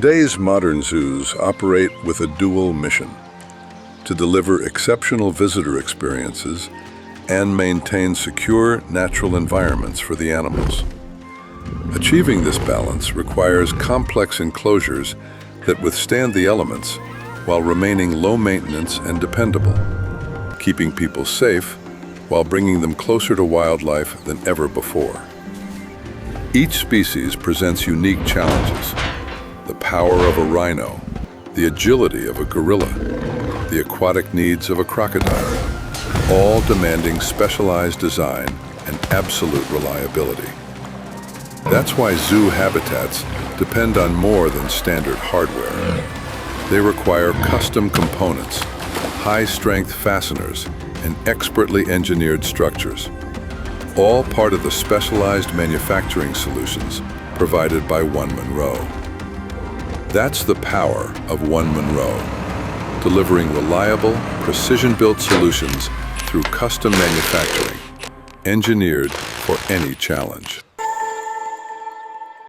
Today's modern zoos operate with a dual mission: to deliver exceptional visitor experiences and maintain secure natural environments for the animals. Achieving this balance requires complex enclosures that withstand the elements while remaining low maintenance and dependable, keeping people safe while bringing them closer to wildlife than ever before. Each species presents unique challenges: the power of a rhino, the agility of a gorilla, the aquatic needs of a crocodile, all demanding specialized design and absolute reliability. That's why zoo habitats depend on more than standard hardware. They require custom components, high-strength fasteners, and expertly engineered structures, all part of the specialized manufacturing solutions provided by OneMonroe. That's the power of OneMonroe, delivering reliable, precision-built solutions through custom manufacturing, engineered for any challenge.